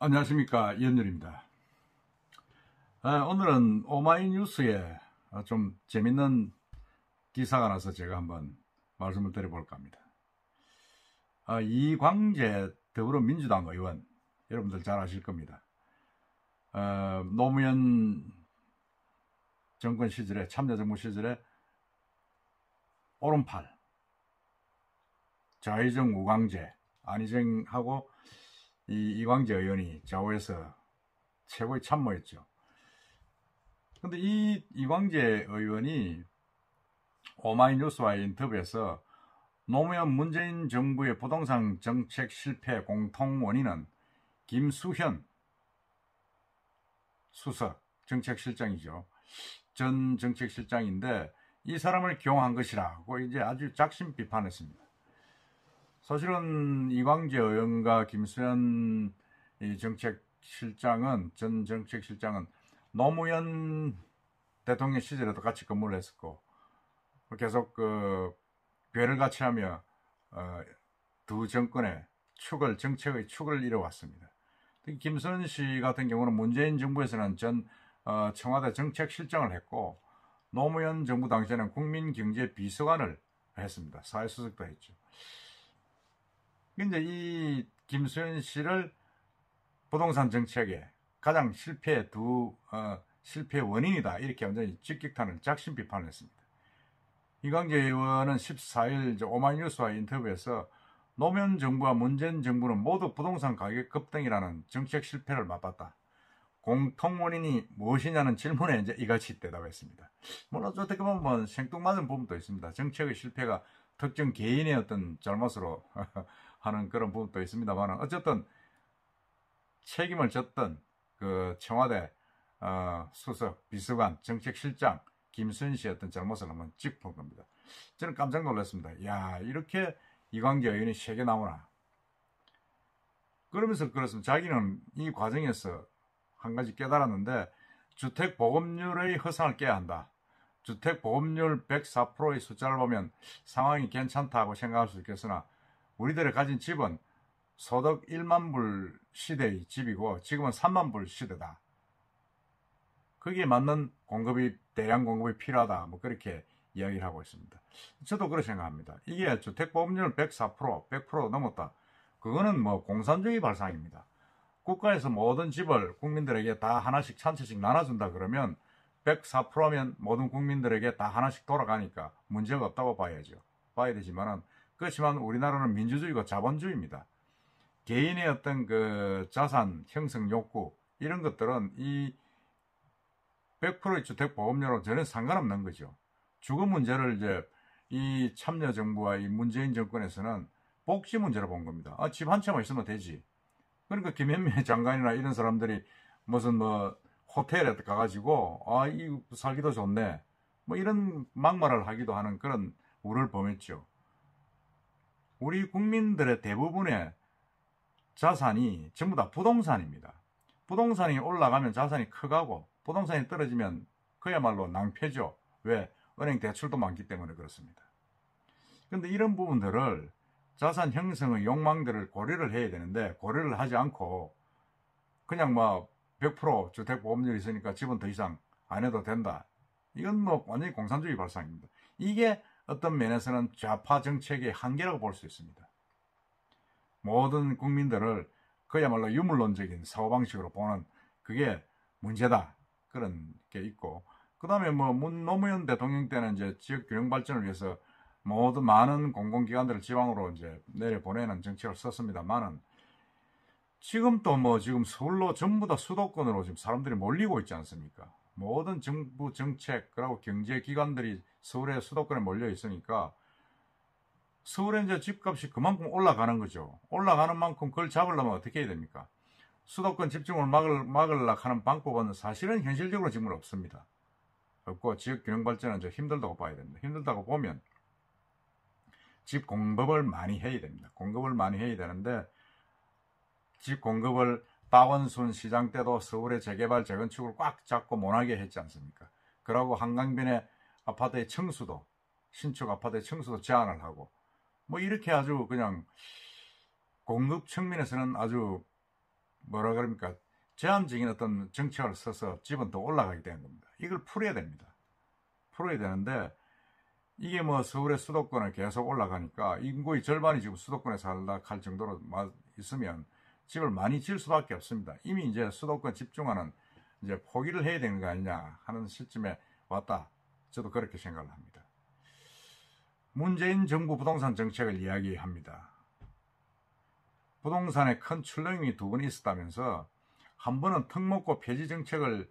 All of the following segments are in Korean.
안녕하십니까, 이현열입니다. 오늘은 오마이뉴스에 좀 재밌는 기사가 나서 제가 한번 말씀을 드려볼까 합니다. 이광재 더불어민주당 의원, 여러분들 잘 아실 겁니다. 노무현 정권 시절에, 참여정부 시절에 오른팔 좌의정 우광재, 안희정하고 이광재 의원이 좌우에서 최고의 참모였죠. 근데 이 이광재 의원이 오마이뉴스와의 인터뷰에서 노무현 문재인 정부의 부동산 정책 실패 공통 원인은 김수현 수석 정책실장이죠. 전 정책실장인데 이 사람을 기용한 것이라고 이제 아주 작심 비판했습니다. 사실은 이광재 의원과 김수현 정책실장은, 전 정책실장은 노무현 대통령 시절에도 같이 근무를 했었고 계속 궤를 같이 하며 두 정권의 정책의 축을 이뤄왔습니다. 특히 김수현 씨 같은 경우는 문재인 정부에서는 전 청와대 정책실장을 했고 노무현 정부 당시에는 국민경제비서관을 했습니다. 사회수석도 했죠. 근데 이 김수현 씨를 부동산 정책의 가장 실패 원인이다, 이렇게 완전히 직격탄을 작심 비판을 했습니다. 이광재 의원은 14일 오마이뉴스와 인터뷰에서 노무현 정부와 문재인 정부는 모두 부동산 가격 급등이라는 정책 실패를 맛봤다. 공통 원인이 무엇이냐는 질문에 이제 이같이 대답했습니다. 물론 어떻게 보면 생뚱맞은 부분도 있습니다. 정책의 실패가 특정 개인의 어떤 잘못으로 하는 그런 부분도 있습니다만, 어쨌든 책임을 졌던 그 청와대 수석 비서관 정책실장 김수현 씨의 어떤 잘못을 한번 짚은 겁니다. 저는 깜짝 놀랐습니다. 야, 이렇게 이광재 의원이 세게 나오나. 그러면서 그렇습니다. 자기는 이 과정에서 한 가지 깨달았는데, 주택 보급률의 허상을 깨야 한다. 주택 보급률 104%의 숫자를 보면 상황이 괜찮다고 생각할 수 있겠으나 우리들이 가진 집은 소득 1만 불 시대의 집이고 지금은 3만 불 시대다. 거기에 맞는 대량 공급이 필요하다. 뭐 그렇게 이야기를 하고 있습니다. 저도 그렇게 생각합니다. 이게 주택 보급률 104%, 100% 넘었다. 그거는 뭐 공산주의 발상입니다. 국가에서 모든 집을 국민들에게 다 하나씩 한 채씩 나눠준다 그러면 104%면 모든 국민들에게 다 하나씩 돌아가니까 문제가 없다고 봐야 되지만은, 그렇지만 우리나라는 민주주의고 자본주의입니다. 개인의 어떤 그 자산 형성 욕구, 이런 것들은 이 100%의 주택 보급률로 전혀 상관없는 거죠. 주거 문제를 이제 이 참여정부와 이 문재인 정권에서는 복지 문제로 본 겁니다. 집 한 채만 있으면 되지. 그러니까 김현미 장관이나 이런 사람들이 무슨 뭐 호텔에 가가지고 이 살기도 좋네, 뭐 이런 막말을 하기도 하는 그런 우려를 범했죠. 우리 국민들의 대부분의 자산이 전부 다 부동산입니다. 부동산이 올라가면 자산이 커가고 부동산이 떨어지면 그야말로 낭패죠. 왜? 은행 대출도 많기 때문에 그렇습니다. 그런데 이런 부분들을, 자산 형성의 욕망들을 고려를 해야 되는데 고려를 하지 않고 그냥 뭐 100% 주택 보급률이 있으니까 집은 더 이상 안 해도 된다. 이건 뭐 완전히 공산주의 발상입니다. 이게 어떤 면에서는 좌파 정책의 한계라고 볼 수 있습니다. 모든 국민들을 그야말로 유물론적인 사고방식으로 보는 그게 문제다, 그런 게 있고, 그 다음에 뭐 노무현 대통령 때는 이제 지역 균형 발전을 위해서 모두 많은 공공기관들을 지방으로 이제 내려보내는 정책을 썼습니다만은, 지금 또 지금 서울로 전부 다 수도권으로 지금 사람들이 몰리고 있지 않습니까? 모든 정부 정책, 그리고 경제기관들이 서울의 수도권에 몰려 있으니까 서울에 이제 집값이 그만큼 올라가는 거죠. 올라가는 만큼 그걸 잡으려면 어떻게 해야 됩니까? 수도권 집중을 막으려고 하는 방법은 사실은 현실적으로 지금은 없습니다. 없고, 지역 균형 발전은 좀 힘들다고 봐야 됩니다. 힘들다고 보면 집 공급을 많이 해야 됩니다. 공급을 많이 해야 되는데, 집 공급을 박원순 시장 때도 서울의 재개발, 재건축을 꽉 잡고 못하게 했지 않습니까? 그러고 한강변의 아파트의 청수도, 신축 아파트의 청수도 제한을 하고, 뭐 이렇게 아주 그냥 공급 측면에서는 아주 뭐라 그럽니까? 제한적인 어떤 정책을 써서 집은 더 올라가게 되는 겁니다. 이걸 풀어야 됩니다. 풀어야 되는데 이게 뭐 서울의 수도권에 계속 올라가니까 인구의 절반이 지금 수도권에 살다 갈 정도로 있으면 집을 많이 지을 수밖에 없습니다. 이미 이제 수도권 집중화는 이제 포기를 해야 되는 거 아니냐 하는 시점에 왔다. 저도 그렇게 생각을 합니다. 문재인 정부 부동산 정책을 이야기합니다. 부동산에 큰 출렁임이 두 번 있었다면서 한 번은 특목고 폐지 정책으로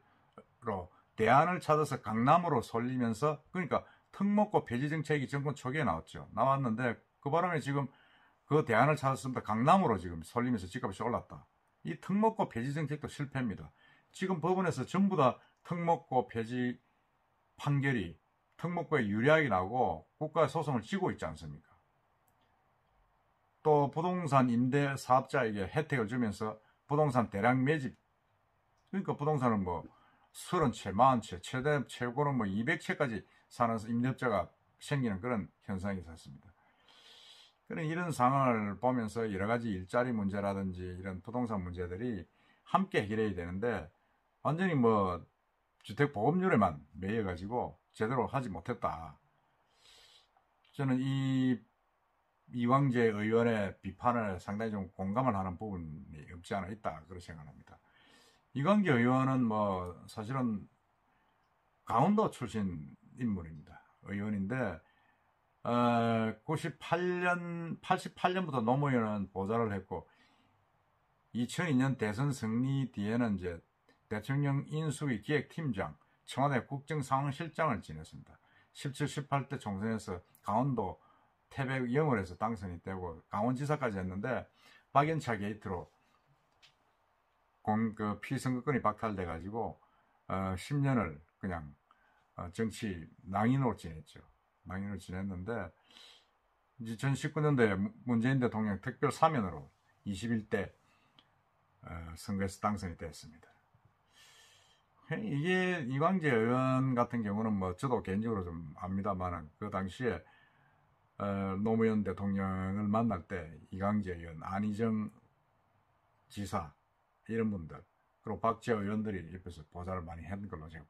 대안을 찾아서 강남으로 쏠리면서, 그러니까 특목고 폐지 정책이 정권 초기에 나왔는데 그 바람에 지금 그 대안을 찾았습니다. 강남으로 지금 쏠리면서 집값이 올랐다. 이 특목고 폐지 정책도 실패입니다. 지금 법원에서 전부 다 특목고 폐지 판결이 특목고에 유리하게 나오고 국가 소송을 지고 있지 않습니까? 또 부동산 임대 사업자에게 혜택을 주면서 부동산 대량 매집, 그러니까 부동산은 뭐 30채, 40채, 최고는 뭐 200채까지 사는 임대업자가 생기는 그런 현상이 있었습니다. 이런 상황을 보면서 여러 가지 일자리 문제라든지 이런 부동산 문제들이 함께 해결해야 되는데 완전히 뭐 주택보급률에만 매여가지고 제대로 하지 못했다. 저는 이광재 의원의 비판을 상당히 좀 공감을 하는 부분이 없지 않아 있다, 그렇게 생각합니다. 이광재 의원은 뭐 사실은 강원도 출신 인물입니다. 의원인데 88년부터 노무현은 보좌를 했고 2002년 대선 승리 뒤에는 이제 대통령 인수위 기획팀장, 청와대 국정상황실장을 지냈습니다. 17, 18대 총선에서 강원도 태백 영월에서 당선이 되고 강원지사까지 했는데 박연차 게이트로 피선거권이 박탈돼가지고 10년을 그냥 정치 낭인으로 지냈죠. 낭인으로 지냈는데 2019년도에 문재인 대통령 특별 사면으로 21대 선거에서 당선이 됐습니다. 이게 이광재 의원 같은 경우는 뭐 저도 개인적으로 좀 압니다만 그 당시에 노무현 대통령을 만날 때 이광재 의원, 안희정 지사 이런 분들 그리고 박지원 의원들이 옆에서 보좌를 많이 했는 걸로 제가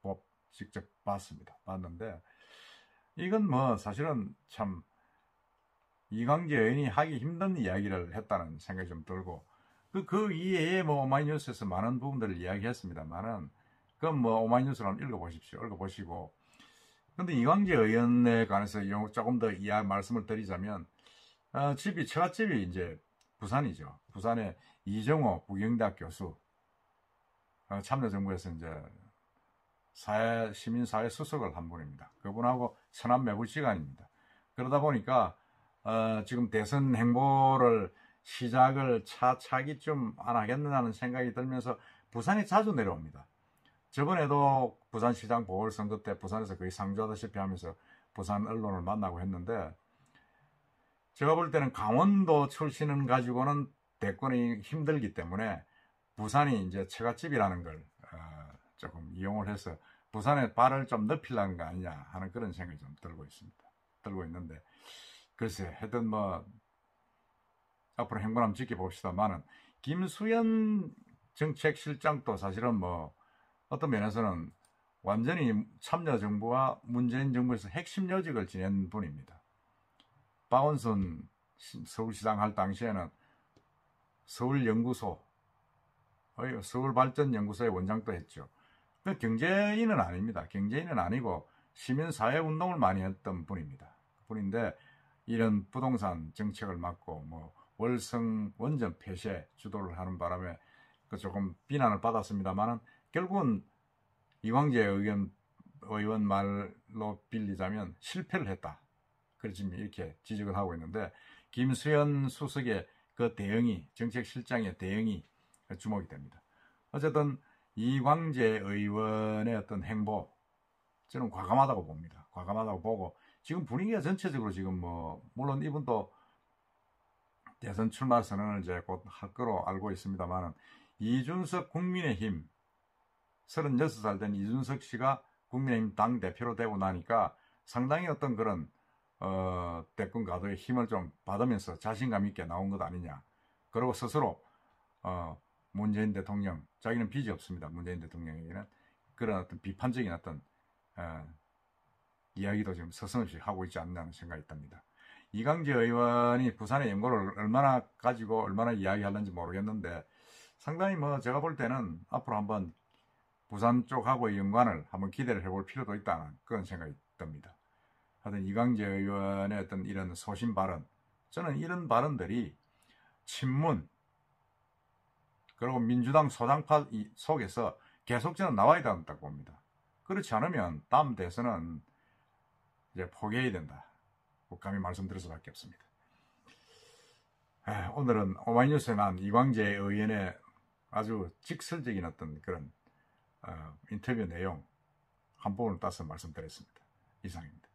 직접 봤는데 이건 뭐 사실은 참 이광재 의원이 하기 힘든 이야기를 했다는 생각이 좀 들고 그 이외에 뭐 오마이뉴스에서 많은 부분들을 이야기했습니다만은 그건 뭐 오마이뉴스를 한번 읽어보시고 근데 이광재 의원에 관해서 조금 더 말씀을 드리자면 처갓집이 이제 부산이죠. 부산의 이정호 부경대학 교수, 참여정부에서 이제 시민사회 수석을 한 분입니다. 그분하고 천안 매불시간입니다. 그러다 보니까 지금 대선 행보를 시작을 차기쯤 안 하겠느냐는 생각이 들면서 부산에 자주 내려옵니다. 저번에도 부산시장 보궐선거 때 부산에서 거의 상주하다시피 하면서 부산 언론을 만나고 했는데 제가 볼 때는 강원도 출신을 가지고는 대권이 힘들기 때문에 부산이 이제 처갓집이라는 걸 조금 이용을 해서 부산에 발을 좀 넓히려는 거 아니냐 하는 그런 생각이 좀 들고 있는데 글쎄 하여튼 뭐 앞으로 행보 한번 지켜봅시다만은 김수현 정책실장도 사실은 뭐 어떤 면에서는 완전히 참여정부와 문재인 정부에서 핵심 요직을 지낸 분입니다. 박원순 서울시장 할 당시에는 서울발전연구소의 원장도 했죠. 경제인은 아닙니다. 경제인은 아니고 시민사회운동을 많이 했던 분인데 이런 부동산 정책을 맡고 뭐 월성 원전 폐쇄 주도를 하는 바람에 조금 비난을 받았습니다만은 결국은 이광재 의원 말로 빌리자면 실패를 했다. 그래서 지금 이렇게 지적을 하고 있는데 김수현 수석의 그 대응이 정책실장의 대응이 주목이 됩니다. 어쨌든 이광재 의원의 어떤 행보 저는 과감하다고 봅니다. 과감하다고 보고 지금 분위기가 전체적으로 지금 뭐 물론 이분도 대선 출마 선언을 이제 곧 할 거로 알고 있습니다만은 이준석 국민의힘 36살 된 이준석 씨가 국민의힘 당 대표로 되고 나니까 상당히 어떤 그런 대권 가도의 힘을 좀 받으면서 자신감 있게 나온 것 아니냐. 그리고 스스로 문재인 대통령, 자기는 빚이 없습니다. 문재인 대통령에게는 그런 어떤 비판적인 어떤 이야기도 지금 서슴없이 하고 있지 않나는 생각이 듭니다. 이광재 의원이 부산의 연고를 얼마나 가지고 얼마나 이야기하는지 모르겠는데 상당히 뭐 제가 볼 때는 앞으로 한번 부산 쪽하고의 연관을 한번 기대를 해볼 필요도 있다는 그런 생각이 듭니다. 하여튼 이광재 의원의 어떤 이런 소신 발언, 저는 이런 발언들이 친문 그리고 민주당 소당파 속에서 계속 저는 나와야 된다고 봅니다. 그렇지 않으면 다음 대선은 이제 포기해야 된다. 감히 말씀드릴 수밖에 없습니다. 오늘은 오마이뉴스에 난 이광재 의원의 아주 직설적인 어떤 그런 인터뷰 내용 한 부분을 따서 말씀드렸습니다. 이상입니다.